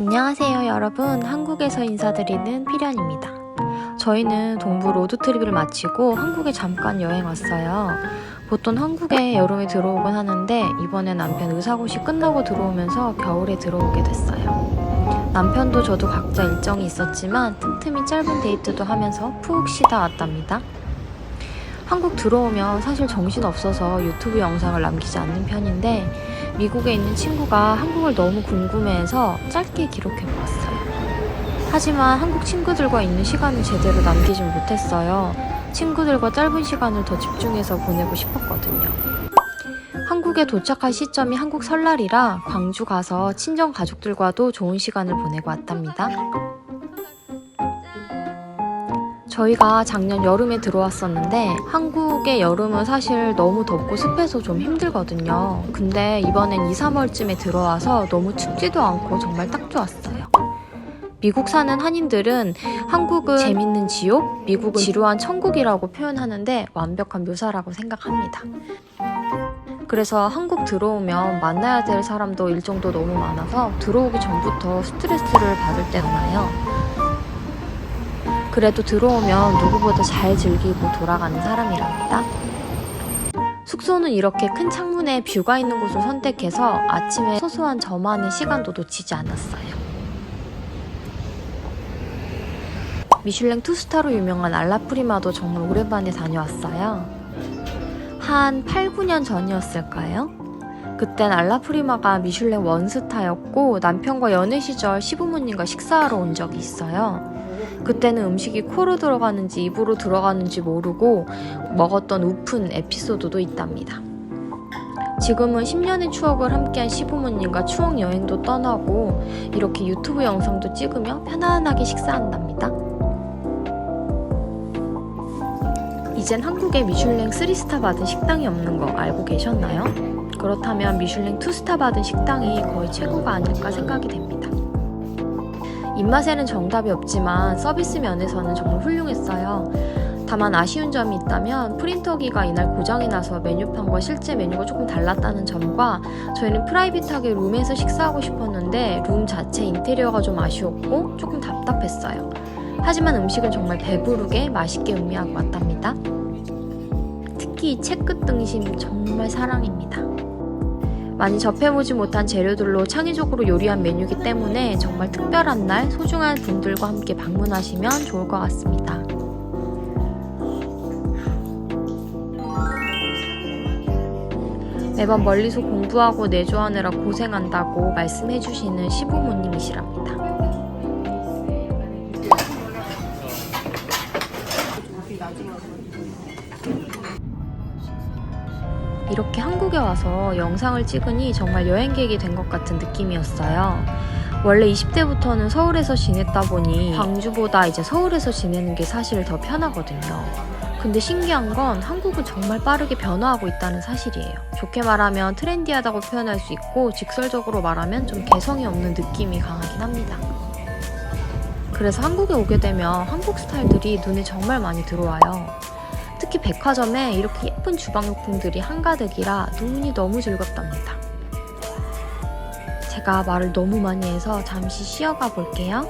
안녕하세요 여러분, 한국에서 인사드리는 피련입니다. 저희는 동부 로드트립을 마치고 한국에 잠깐 여행 왔어요. 보통 한국에 여름에 들어오곤 하는데 이번에 남편 의사고시 끝나고 들어오면서 겨울에 들어오게 됐어요. 남편도 저도 각자 일정이 있었지만 틈틈이 짧은 데이트도 하면서 푹 쉬다 왔답니다. 한국 들어오면 사실 정신없어서 유튜브 영상을 남기지 않는 편인데 미국에 있는 친구가 한국을 너무 궁금해해서 짧게 기록해보았어요. 하지만 한국 친구들과 있는 시간을 제대로 남기진 못했어요. 친구들과 짧은 시간을 더 집중해서 보내고 싶었거든요. 한국에 도착할 시점이 한국 설날이라 광주 가서 친정 가족들과도 좋은 시간을 보내고 왔답니다. 저희가 작년 여름에 들어왔었는데 한국의 여름은 사실 너무 덥고 습해서 좀 힘들거든요. 근데 이번엔 2, 3월쯤에 들어와서 너무 춥지도 않고 정말 딱 좋았어요. 미국 사는 한인들은 한국은 재밌는 지옥, 미국은 지루한 천국이라고 표현하는데 완벽한 묘사라고 생각합니다. 그래서 한국 들어오면 만나야 될 사람도 일정도 너무 많아서 들어오기 전부터 스트레스를 받을 때가 많아요. 그래도 들어오면 누구보다 잘 즐기고 돌아가는 사람이랍니다. 숙소는 이렇게 큰 창문에 뷰가 있는 곳을 선택해서 아침에 소소한 저만의 시간도 놓치지 않았어요. 미슐랭 2스타로 유명한 알라프리마도 정말 오랜만에 다녀왔어요. 한 8, 9년 전이었을까요? 그땐 알라프리마가 미슐랭 1스타였고 남편과 연애 시절 시부모님과 식사하러 온 적이 있어요. 그때는 음식이 코로 들어가는지 입으로 들어가는지 모르고 먹었던 우픈 에피소드도 있답니다. 지금은 10년의 추억을 함께한 시부모님과 추억 여행도 떠나고 이렇게 유튜브 영상도 찍으며 편안하게 식사한답니다. 이젠 한국에 미슐랭 3스타 받은 식당이 없는 거 알고 계셨나요? 그렇다면 미슐랭 2스타 받은 식당이 거의 최고가 아닐까 생각이 됩니다. 입맛에는 정답이 없지만 서비스 면에서는 정말 훌륭했어요. 다만 아쉬운 점이 있다면 프린터기가 이날 고장이 나서 메뉴판과 실제 메뉴가 조금 달랐다는 점과 저희는 프라이빗하게 룸에서 식사하고 싶었는데 룸 자체 인테리어가 좀 아쉬웠고 조금 답답했어요. 하지만 음식은 정말 배부르게 맛있게 음미하고 왔답니다. 특히 이 채끝 등심 정말 사랑입니다. 많이 접해보지 못한 재료들로 창의적으로 요리한 메뉴이기 때문에 정말 특별한 날 소중한 분들과 함께 방문하시면 좋을 것 같습니다. 매번 멀리서 공부하고 내조하느라 고생한다고 말씀해주시는 시부모님이시랍니다. 이렇게 한국에 와서 영상을 찍으니 정말 여행객이 된 것 같은 느낌이었어요. 원래 20대부터는 서울에서 지냈다 보니 광주보다 이제 서울에서 지내는 게 사실 더 편하거든요. 근데 신기한 건 한국은 정말 빠르게 변화하고 있다는 사실이에요. 좋게 말하면 트렌디하다고 표현할 수 있고 직설적으로 말하면 좀 개성이 없는 느낌이 강하긴 합니다. 그래서 한국에 오게 되면 한국 스타일들이 눈에 정말 많이 들어와요. 특히 백화점에 이렇게 예쁜 주방용품들이 한가득이라 눈이 너무 즐겁답니다. 제가 말을 너무 많이 해서 잠시 쉬어가 볼게요.